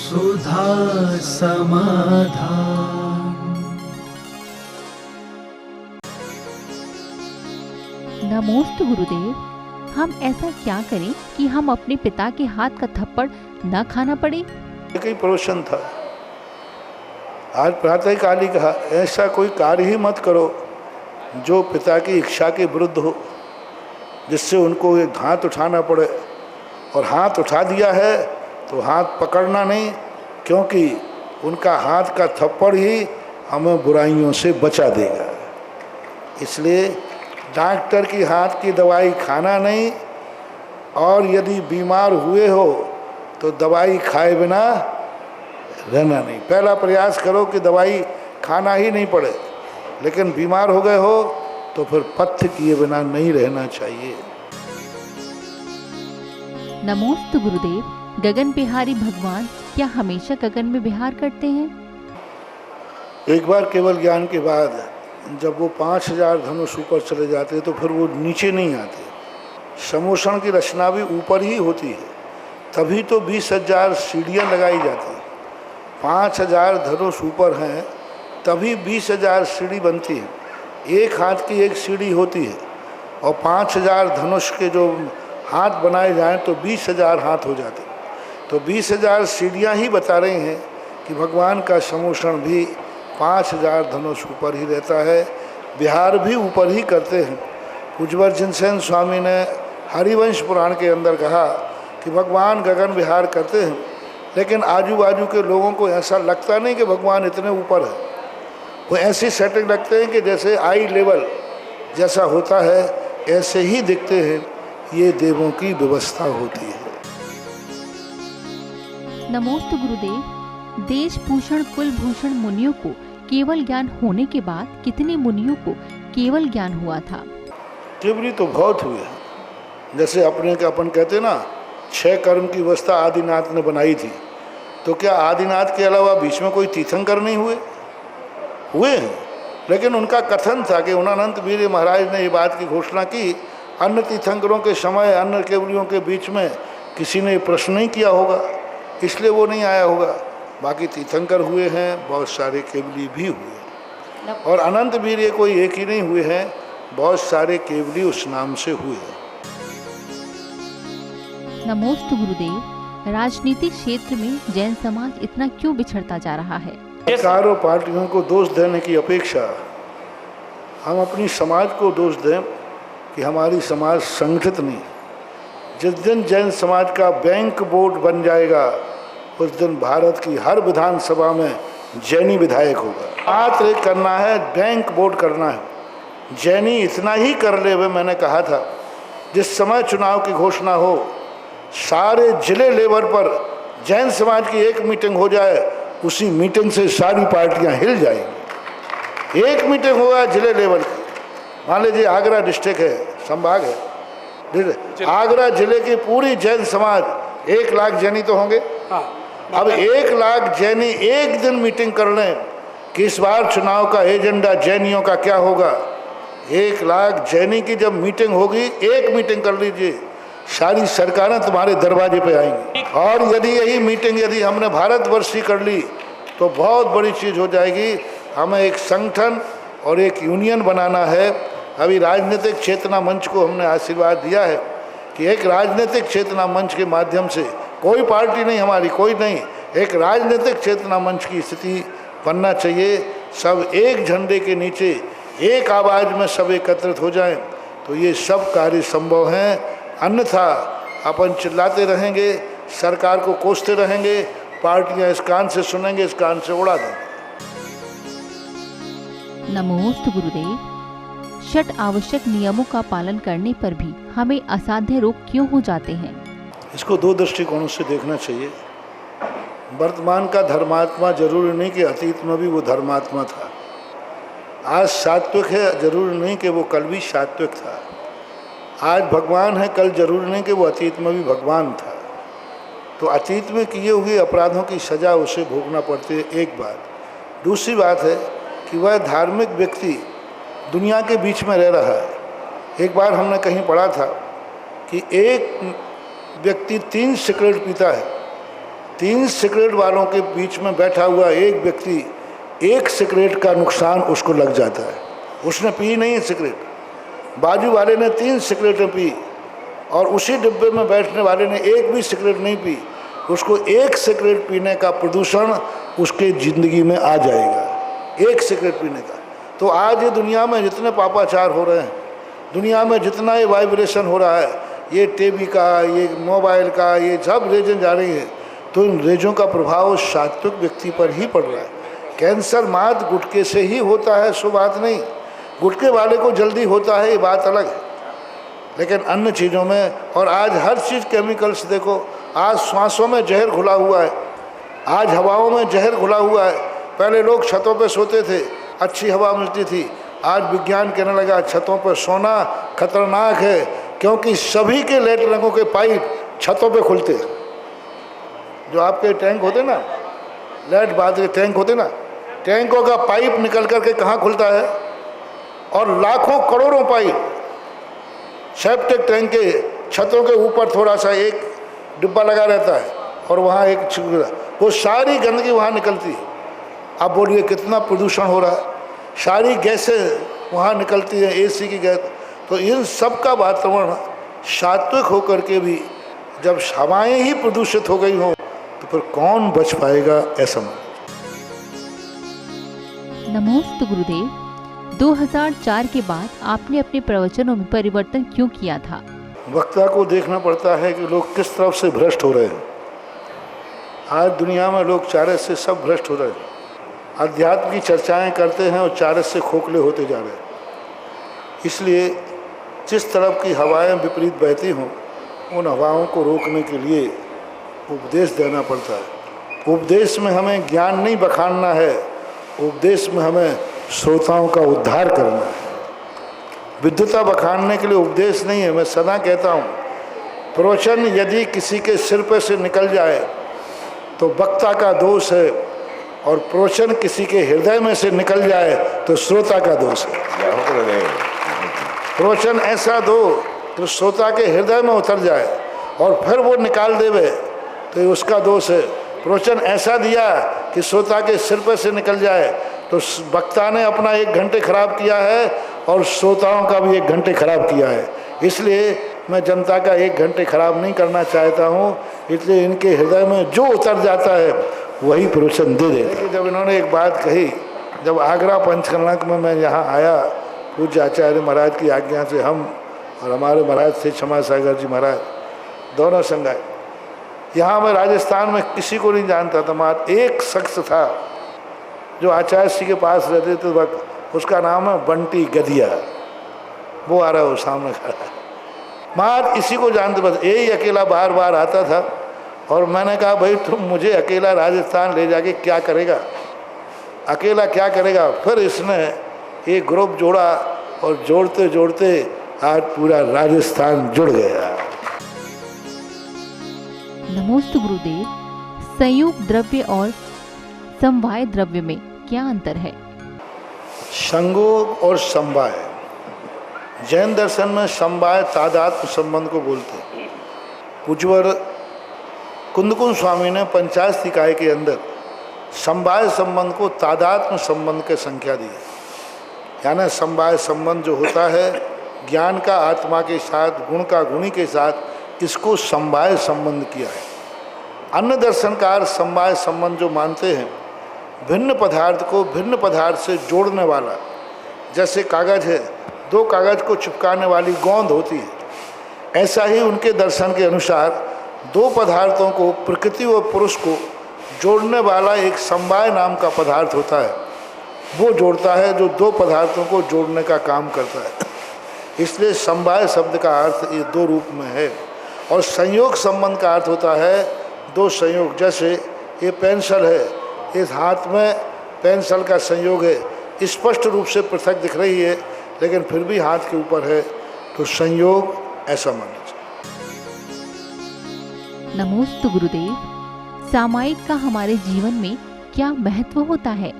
सुधा समाधान। नमोस्तु गुरुदेव। हम ऐसा क्या करें कि हम अपने पिता के हाथ का थप्पड़ न खाना पड़े? एक ही प्रवचन था। आज प्रातः काल ही कहा, ऐसा कोई कार्य ही मत करो जो पिता की इच्छा के विरुद्ध हो, जिससे उनको एक हाथ उठाना पड़े। और हाथ उठा दिया है तो हाथ पकड़ना नहीं, क्योंकि उनका हाथ का थप्पड़ ही हमें बुराइयों से बचा देगा। इसलिए डॉक्टर की हाथ की दवाई खाना नहीं, और यदि बीमार हुए हो तो दवाई खाए बिना रहना नहीं। पहला प्रयास करो कि दवाई खाना ही नहीं पड़े, लेकिन बीमार हो गए हो तो फिर पथ्य किए बिना नहीं रहना चाहिए। नमोस्तु गुरुदेव। गगन बिहारी भगवान क्या हमेशा गगन में विहार करते हैं? एक बार केवल ज्ञान के बाद जब वो 5000 धनुष ऊपर चले जाते तो फिर वो नीचे नहीं आते। समोषण की रचना भी ऊपर ही होती है, तभी तो 20,000 सीढ़ियाँ लगाई जाती हैं। 5000 धनुष ऊपर हैं तभी 20,000 सीढ़ी बनती है। एक हाथ की एक सीढ़ी होती है, और 5000 धनुष के जो हाथ बनाए जाएं तो 20,000 हाथ हो जाते। तो 20,000 सीढ़ियाँ ही बता रही हैं कि भगवान का समोषण भी 5000 धनुष ऊपर ही रहता है, विहार भी ऊपर ही करते हैं। कुजवर जिनसेन स्वामी ने हरिवंश पुराण के अंदर कहा कि भगवान गगन विहार करते हैं, लेकिन आजू बाजू के लोगों को ऐसा लगता नहीं कि भगवान इतने ऊपर है। वो ऐसी सेटिंग रखते हैं कि जैसे आई लेवल जैसा होता है ऐसे ही दिखते हैं। ये देवों की व्यवस्था होती है। नमोस्तु गुरुदेव। देश भूषण कुल भूषण मुनियों को केवल ज्ञान होने के बाद कितने मुनियों को केवल ज्ञान हुआ था? केवली तो बहुत हुए हैं। जैसे अपन कहते हैं ना, 6 कर्म की व्यवस्था आदिनाथ ने बनाई थी, तो क्या आदिनाथ के अलावा बीच में कोई तीर्थंकर नहीं हुए हैं? लेकिन उनका कथन था कि उनानंद वीर महाराज ने ये बात की घोषणा की, अन्य तीर्थंकरों के समय अन्य केवलियों के बीच में किसी ने प्रश्न नहीं किया होगा, इसलिए वो नहीं आया होगा। बाकी तीर्थंकर हुए हैं, बहुत सारे केवली भी हुए हैं। और अनंत वीर ये कोई एक ही नहीं हुए हैं, बहुत सारे केवली उस नाम से हुए हैं। नमोस्तु गुरुदेव। राजनीतिक क्षेत्र में जैन समाज इतना क्यों बिछड़ता जा रहा है? सरकारों पार्टियों को दोष देने की अपेक्षा हम अपनी समाज को दोष दें कि हमारी समाज संगठित नहीं। जिस दिन जैन समाज का बैंक बोर्ड बन जाएगा, उस दिन भारत की हर विधानसभा में जैनी विधायक होगा। मात्र एक करना है, बैंक बोर्ड करना है। जैनी इतना ही कर ले हुए, मैंने कहा था, जिस समय चुनाव की घोषणा हो, सारे जिले लेवल पर जैन समाज की एक मीटिंग हो जाए, उसी मीटिंग से सारी पार्टियां हिल जाएंगी। एक मीटिंग होगा जिले लेवल की, मान लीजिए आगरा डिस्ट्रिक्ट है, संभाग है, आगरा जिले की पूरी जैन समाज 1 लाख जैनी तो होंगे। अब 1 लाख जैनी एक दिन मीटिंग कर लें कि इस बार चुनाव का एजेंडा जैनियों का क्या होगा। 1 लाख जैनी की जब मीटिंग होगी, एक मीटिंग कर लीजिए, सारी सरकारें तुम्हारे दरवाजे पे आएंगी। और यदि यही मीटिंग यदि हमने भारतवर्ष की कर ली तो बहुत बड़ी चीज़ हो जाएगी। हमें एक संगठन और एक यूनियन बनाना है। अभी राजनीतिक चेतना मंच को हमने आशीर्वाद दिया है कि एक राजनीतिक चेतना मंच के माध्यम से, कोई पार्टी नहीं हमारी, कोई नहीं, एक राजनीतिक चेतना मंच की स्थिति बनना चाहिए। सब एक झंडे के नीचे एक आवाज़ में सब एकत्रित हो जाएं, तो ये सब कार्य संभव हैं। अन्यथा अपन चिल्लाते रहेंगे, सरकार को कोसते रहेंगे, पार्टियां इस कान से सुनेंगे, इस कान से उड़ा देंगे। नमोस्तु गुरुदेव। षट आवश्यक नियमों का पालन करने पर भी हमें असाध्य रोग क्यों हो जाते हैं? इसको 2 दृष्टिकोणों से देखना चाहिए। वर्तमान का धर्मात्मा जरूरी नहीं कि अतीत में भी वो धर्मात्मा था। आज सात्विक है, जरूरी नहीं कि वो कल भी सात्विक था। आज भगवान है, कल जरूरी नहीं कि वो अतीत में भी भगवान था। तो अतीत में किए हुए अपराधों की सज़ा उसे भोगना पड़ती है, एक बात। दूसरी बात है कि वह धार्मिक व्यक्ति दुनिया के बीच में रह रहा है। एक बार हमने कहीं पढ़ा था कि एक व्यक्ति 3 सिगरेट पीता है 3 सिगरेट वालों के बीच में बैठा हुआ एक व्यक्ति, 1 सिगरेट का नुकसान उसको लग जाता है। उसने पी नहीं है सिगरेट, बाजू वाले ने 3 सिगरेटें पी और उसी डिब्बे में बैठने वाले ने एक भी सिगरेट नहीं पी, उसको 1 सिगरेट पीने का प्रदूषण उसके ज़िंदगी में आ जाएगा, 1 सिगरेट पीने का। तो आज ये दुनिया में जितने पापाचार हो रहे हैं, दुनिया में जितना ये वाइब्रेशन हो रहा है, ये टीवी का, ये मोबाइल का, ये सब रेजें जा रही हैं, तो इन रेजों का प्रभाव सात्विक व्यक्ति पर ही पड़ रहा है। कैंसर मात्र गुटखे से ही होता है, सो बात नहीं, गुटखे वाले को जल्दी होता है, ये बात अलग है, लेकिन अन्य चीज़ों में, और आज हर चीज़ केमिकल्स देखो, आज श्वासों में जहर घुला हुआ है, आज हवाओं में जहर घुला हुआ है। पहले लोग छतों पे सोते थे, अच्छी हवा मिलती थी, आज विज्ञान कहने लगा छतों पर सोना खतरनाक है, क्योंकि सभी के लेटरिनों के पाइप छतों पे खुलते। जो आपके टैंक होते ना, लेट बात के टैंक होते ना, टैंकों का पाइप निकल करके कहाँ खुलता है, और लाखों करोड़ों पाइप सेप्टिक टैंक के छतों के ऊपर थोड़ा सा एक डिब्बा लगा रहता है और वहाँ एक छिपका, वो सारी गंदगी वहाँ निकलती है। आप बोलिए कितना प्रदूषण हो रहा है, सारी गैसें वहाँ निकलती हैं, एसी की गैस। तो इन सब का वातावरण सात्विक होकर के भी जब हवाएं ही प्रदूषित हो गई हों तो फिर कौन बच पाएगा, ऐसा मान। नमोस्तु गुरुदेव, 2004 के बाद आपने अपने प्रवचनों में परिवर्तन क्यों किया था? वक्ता को देखना पड़ता है कि लोग किस तरफ से भ्रष्ट हो रहे हैं। आज दुनिया में लोग चारस से सब भ्रष्ट हो रहे हैं, अध्यात्म की चर्चाएं करते हैं और चारस से खोखले होते जा रहे हैं। इसलिए जिस तरफ की हवाएं विपरीत बहती हों, उन हवाओं को रोकने के लिए उपदेश देना पड़ता है। उपदेश में हमें ज्ञान नहीं बखानना है, उपदेश में हमें श्रोताओं का उद्धार करना है। विद्वता बखानने के लिए उपदेश नहीं है। मैं सदा कहता हूँ, प्रवचन यदि किसी के सिर पे से निकल जाए तो वक्ता का दोष है, और प्रवचन किसी के हृदय में से निकल जाए तो श्रोता का दोष है। प्रवचन ऐसा दो तो श्रोता के हृदय में उतर जाए और फिर वो निकाल देवे तो ये उसका दोष है। प्रवचन ऐसा दिया कि श्रोता के सिर पर से निकल जाए तो वक्ता ने अपना 1 घंटे खराब किया है और श्रोताओं का भी 1 घंटे खराब किया है। इसलिए मैं जनता का 1 घंटे खराब नहीं करना चाहता हूँ, इसलिए इनके हृदय में जो उतर जाता है वही प्रवचन दे देते। जब इन्होंने एक बात कही, जब आगरा पंचकर्णक में मैं यहाँ आया, पूज्य आचार्य महाराज की आज्ञा से हम और हमारे महाराज थे क्षमा सागर जी महाराज, दोनों संग आए। यहाँ मैं राजस्थान में किसी को नहीं जानता था, मात्र एक शख्स था जो आचार्य जी के पास रहते थे वक्त, उसका नाम है बंटी गदिया। वो आ रहा है, वो सामने खड़ा है, मात्र इसी को जानते, बस यही अकेला बार बार आता था। और मैंने कहा, भाई तुम मुझे अकेला राजस्थान ले जाके क्या करेगा, अकेला क्या करेगा। फिर इसने एक ग्रुप जोड़ा और जोड़ते जोड़ते आज पूरा राजस्थान जुड़ गया। नमोस्तु गुरुदेव, संयुक्त द्रव्य और समवाय द्रव्य में क्या अंतर है? संयोग और समवाय, जैन दर्शन में समवाय तादात्म्य संबंध को बोलते हैं। पूज्यवर कुंदकुंज स्वामी ने पंचाशत इकाई के अंदर समवाय संबंध को तादात्म्य संबंध के संख्या दी है। यानी समवाय संबंध जो होता है ज्ञान का आत्मा के साथ, गुण का गुणी के साथ, इसको समवाय संबंध किया है। अन्य दर्शनकार समवाय संबंध जो मानते हैं, भिन्न पदार्थ को भिन्न पदार्थ से जोड़ने वाला, जैसे कागज है, 2 कागज को चिपकाने वाली गोंद होती है, ऐसा ही उनके दर्शन के अनुसार 2 पदार्थों को, प्रकृति और पुरुष को जोड़ने वाला एक समवाय नाम का पदार्थ होता है। वो जोड़ता है, जो 2 पदार्थों को जोड़ने का काम करता है। इसलिए समवाय शब्द का अर्थ ये 2 रूप में है। और संयोग संबंध का अर्थ होता है 2 संयोग। जैसे ये पेंसिल है, इस हाथ में पेंसिल का संयोग है, स्पष्ट रूप से पृथक दिख रही है लेकिन फिर भी हाथ के ऊपर है, तो संयोग ऐसा माना जाए। नमोस्तु गुरुदेव, सामायिक का हमारे जीवन में क्या महत्व होता है?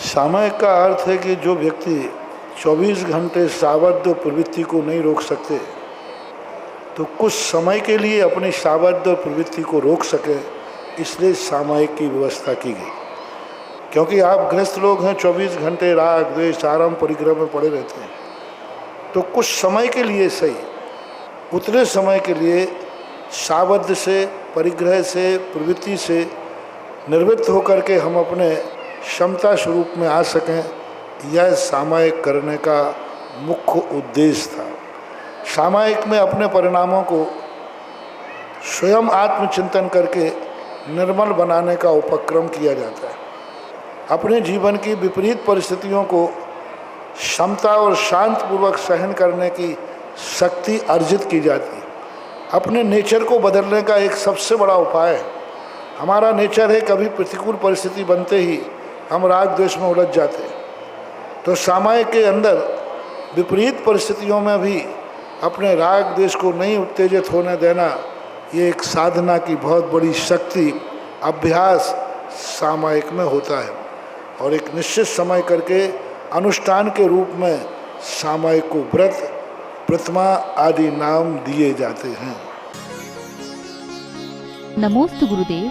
सामायिक का अर्थ है कि जो व्यक्ति 24 घंटे सावध प्रवृत्ति को नहीं रोक सकते, तो कुछ समय के लिए अपनी सावध प्रवृत्ति को रोक सके, इसलिए सामायिक की व्यवस्था की गई। क्योंकि आप गृहस्थ लोग हैं, 24 घंटे राग द्वेष आराम परिग्रह में पड़े रहते हैं, तो कुछ समय के लिए सही, उतने समय के लिए सावध से, परिग्रह से, प्रवृत्ति से निर्वृत्त होकर के हम अपने क्षमता स्वरूप में आ सकें, यह सामायिक करने का मुख्य उद्देश्य था। सामायिक में अपने परिणामों को स्वयं आत्मचिंतन करके निर्मल बनाने का उपक्रम किया जाता है। अपने जीवन की विपरीत परिस्थितियों को क्षमता और शांतपूर्वक सहन करने की शक्ति अर्जित की जाती है। अपने नेचर को बदलने का एक सबसे बड़ा उपाय है। हमारा नेचर है, कभी प्रतिकूल परिस्थिति बनते ही हम राग द्वेष में उलझ जाते हैं। तो सामायिक के अंदर विपरीत परिस्थितियों में भी अपने राग द्वेष को नहीं उत्तेजित होने देना, ये एक साधना की बहुत बड़ी शक्ति, अभ्यास सामायिक में होता है। और एक निश्चित समय करके अनुष्ठान के रूप में सामायिक को व्रत, प्रतिमा आदि नाम दिए जाते हैं। नमोस्तु गुरुदेव।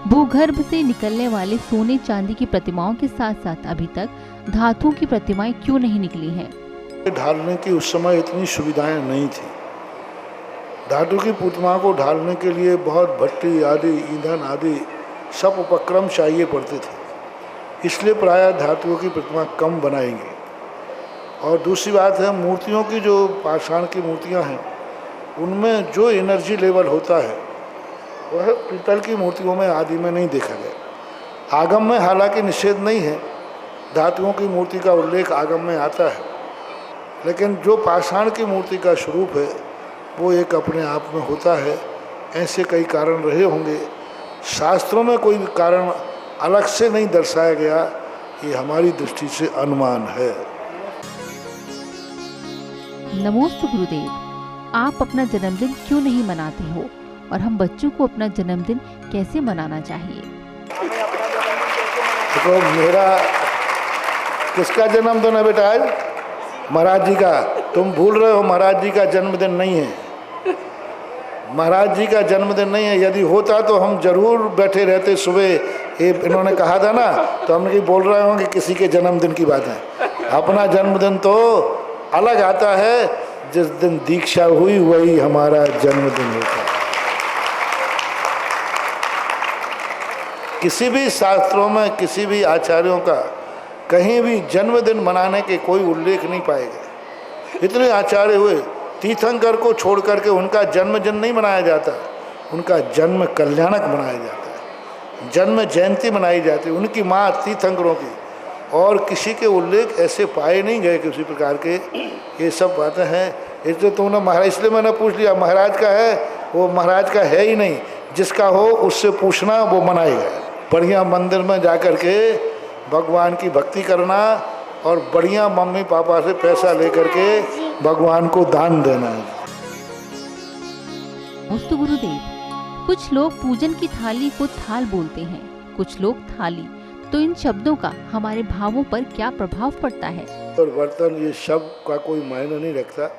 भूगर्भ से निकलने वाले सोने चांदी की प्रतिमाओं के साथ साथ अभी तक धातुओं की प्रतिमाएं क्यों नहीं निकली हैं? ढालने की उस समय इतनी सुविधाएं नहीं थी। धातु की प्रतिमा को ढालने के लिए बहुत भट्टी आदि, ईंधन आदि सब उपक्रम चाहिए पड़ते थे, इसलिए प्रायः धातुओं की प्रतिमा कम बनाई गई। और दूसरी बात है, मूर्तियों की जो पाषाण की मूर्तियां हैं, उनमें जो एनर्जी लेवल होता है वह पीतल की मूर्तियों में आदि में नहीं देखा गया। आगम में हालांकि निषेध नहीं है, धातुओं की मूर्ति का उल्लेख आगम में आता है, लेकिन जो पाषाण की मूर्ति का स्वरूप है वो एक अपने आप में होता है। ऐसे कई कारण रहे होंगे, शास्त्रों में कोई कारण अलग से नहीं दर्शाया गया, ये हमारी दृष्टि से अनुमान है। नमोस्तु गुरुदेव। आप अपना जन्मदिन क्यों नहीं मनाते हो और हम बच्चों को अपना जन्मदिन कैसे मनाना चाहिए? देखो, मेरा किसका जन्मदिन है बेटा आज? महाराज जी का। तुम भूल रहे हो, महाराज जी का जन्मदिन नहीं है। महाराज जी का जन्मदिन नहीं है। यदि होता तो हम जरूर बैठे रहते। सुबह ये इन्होंने कहा था ना, तो हमने कि बोल रहे होंगे किसी के जन्मदिन की बात है। अपना जन्मदिन तो अलग आता है, जिस दिन दीक्षा हुई वही हमारा जन्मदिन होता है। किसी भी शास्त्रों में, किसी भी आचार्यों का कहीं भी जन्मदिन मनाने के कोई उल्लेख नहीं पाएगा। इतने आचार्य हुए, तीर्थंकर को छोड़ करके उनका जन्मदिन नहीं मनाया जाता, उनका जन्म कल्याणक मनाया जाता है, जन्म जयंती मनाई जाती है उनकी माँ तीर्थंकरों की। और किसी के उल्लेख ऐसे पाए नहीं गए किसी प्रकार के। ये सब बातें हैं। इसलिए तुमने महाराज, इसलिए मैंने पूछ लिया, महाराज का है, वो महाराज का है ही नहीं। जिसका हो उससे पूछना, वो मनाएगा। बढ़िया मंदिर में जा कर के भगवान की भक्ति करना और बढ़िया मम्मी पापा से पैसा लेकर के भगवान को दान देना है। नमोस्तु गुरुदेव। कुछ लोग पूजन की थाली को थाल बोलते हैं, कुछ लोग थाली। तो इन शब्दों का हमारे भावों पर क्या प्रभाव पड़ता है? और बर्तन, ये शब्द का कोई मायने नहीं रखता।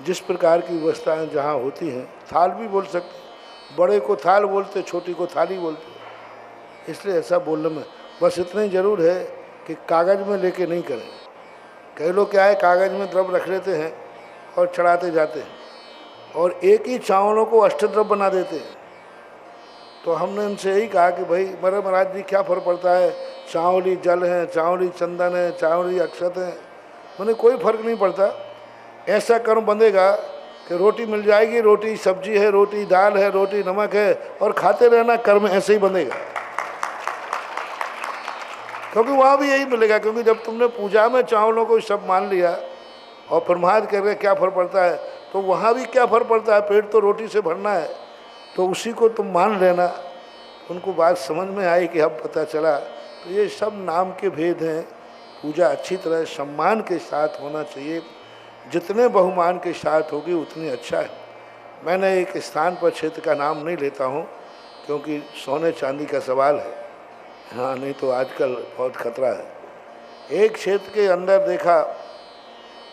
जिस प्रकार की व्यवस्थाएं जहाँ होती हैं, थाल भी बोल सकते, बड़े को थाल बोलते, छोटी को थाली बोलते। इसलिए ऐसा बोलने में बस इतना ही जरूर है कि कागज़ में लेके नहीं करें। कई लोग क्या है, कागज़ में द्रव्य रख लेते हैं और चढ़ाते जाते हैं, और एक ही चावलों को अष्टद्रव्य बना देते हैं। तो हमने उनसे यही कहा कि भाई मेरे महाराज जी, क्या फ़र्क पड़ता है, चावली जल है, चावली चंदन है, चावली अक्षत है, मैंने कोई फ़र्क नहीं पड़ता। ऐसा कर्म बंधेगा कि रोटी मिल जाएगी, रोटी सब्जी है, रोटी दाल है, रोटी नमक है, और खाते रहना, कर्म ऐसे ही बंधेगा। क्योंकि वहाँ भी यही मिलेगा। क्योंकि जब तुमने पूजा में चावलों को सब मान लिया और प्रमाद कर रहे क्या फ़र्क पड़ता है, तो वहाँ भी क्या फ़र्क पड़ता है, पेट तो रोटी से भरना है, तो उसी को तुम मान लेना। उनको बात समझ में आई कि अब पता चला। तो ये सब नाम के भेद हैं। पूजा अच्छी तरह सम्मान के साथ होना चाहिए। जितने बहुमान के साथ होगी उतनी अच्छा है। मैंने एक स्थान पर क्षेत्र का नाम नहीं लेता हूँ, क्योंकि सोने चांदी का सवाल है। हाँ, नहीं तो आजकल बहुत खतरा है। एक क्षेत्र के अंदर देखा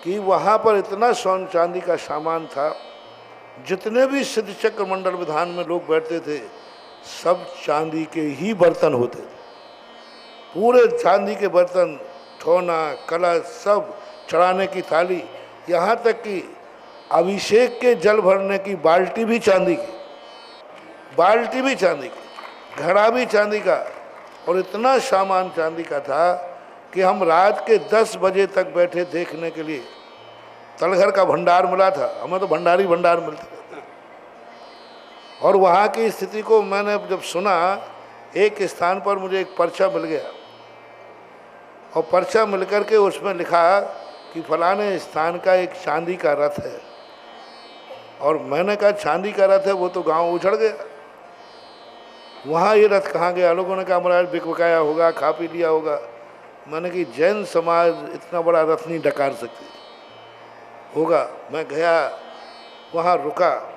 कि वहाँ पर इतना सोने चांदी का सामान था जितने भी सिद्ध चक्र मंडल विधान में लोग बैठते थे सब चांदी के ही बर्तन होते थे, पूरे चांदी के बर्तन, ठोना, कलश, सब चढ़ाने की थाली, यहाँ तक कि अभिषेक के जल भरने की बाल्टी भी चांदी की, बाल्टी भी चांदी की, घड़ा भी चांदी का, और इतना सामान चांदी का था कि हम रात के 10 बजे तक बैठे देखने के लिए। तलघर का भंडार मिला था, हमें तो भंडारी भंडार मिलते थे। और वहाँ की स्थिति को मैंने जब सुना, एक स्थान पर मुझे एक पर्चा मिल गया, और पर्चा मिलकर के उसमें लिखा कि फलाने स्थान का एक चांदी का रथ है। और मैंने कहा चांदी का रथ है, वो तो गांव उजड़ गया, वहाँ ये रथ कहाँ गया? लोगों ने कहा महाराज बिक बकाया होगा, खा पी लिया होगा। मैंने कि जैन समाज इतना बड़ा रथ नहीं डकार सकती होगा। मैं गया, वहाँ रुका,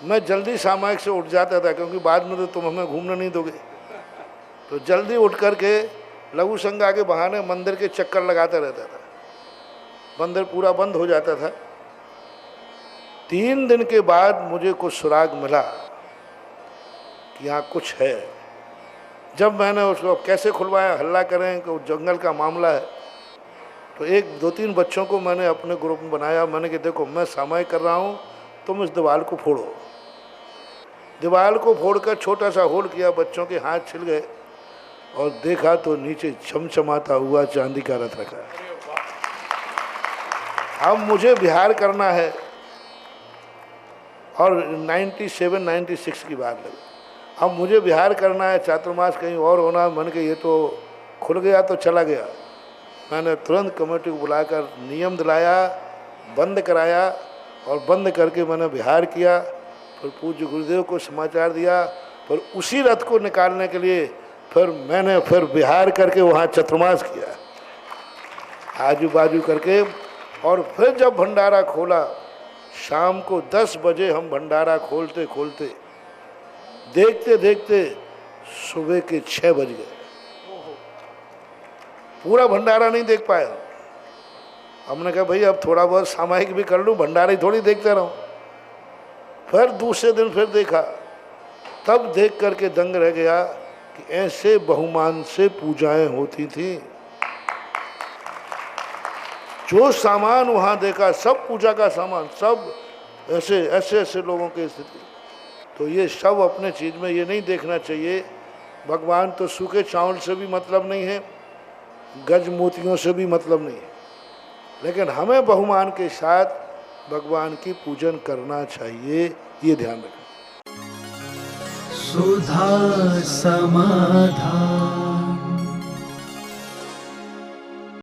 मैं जल्दी सामायिक से उठ जाता था क्योंकि बाद में तो तुम हमें घूमने नहीं दोगे, तो जल्दी उठ करके लघु संघ के बहाने मंदिर के चक्कर लगाता रहता था। मंदिर पूरा बंद हो जाता था। 3 दिन के बाद मुझे कुछ सुराग मिला कि यहाँ कुछ है। जब मैंने उसको कैसे खुलवाया, हल्ला करें कि जंगल का मामला है, तो 1-2-3 बच्चों को मैंने अपने ग्रुप में बनाया। मैंने कि देखो मैं सामायिक कर रहा हूँ, तुम इस दीवार को फोड़ो। दीवार को फोड़कर छोटा सा होल किया, बच्चों के हाथ छिल गए, और देखा तो नीचे चमचमाता हुआ चांदी का रथ रखा है। अब मुझे बिहार करना है, और 97-96 की बात लगी। अब मुझे बिहार करना है, चातुर्मास कहीं और होना। मैंने कहा ये तो खुल गया तो चला गया। मैंने तुरंत कमेटी को बुलाकर नियम दिलाया, बंद कराया, और बंद करके मैंने बिहार किया। फिर पूज्य गुरुदेव को समाचार दिया, फिर उसी रथ को निकालने के लिए फिर मैंने बिहार करके वहाँ चतुर्मास किया, आजू बाजू करके। और फिर जब भंडारा खोला, शाम को 10 बजे हम भंडारा खोलते खोलते देखते देखते सुबह के 6 बज गए। पूरा भंडारा नहीं देख पाया। हमने कहा भाई अब थोड़ा बहुत सामायिक भी कर लूँ, भंडारा ही थोड़ी देखते रहूँ। फिर दूसरे दिन फिर देखा, तब देख करके दंग रह गया कि ऐसे बहुमान से पूजाएं होती थी। जो सामान वहाँ देखा, सब पूजा का सामान, सब ऐसे ऐसे ऐसे लोगों की स्थिति। तो ये सब अपने चीज़ में ये नहीं देखना चाहिए। भगवान तो सूखे चावल से भी मतलब नहीं है, गज मोतियों से भी मतलब नहीं है, लेकिन हमें बहुमान के साथ भगवान की पूजन करना चाहिए, ये ध्यान रखें। सुधा समाधान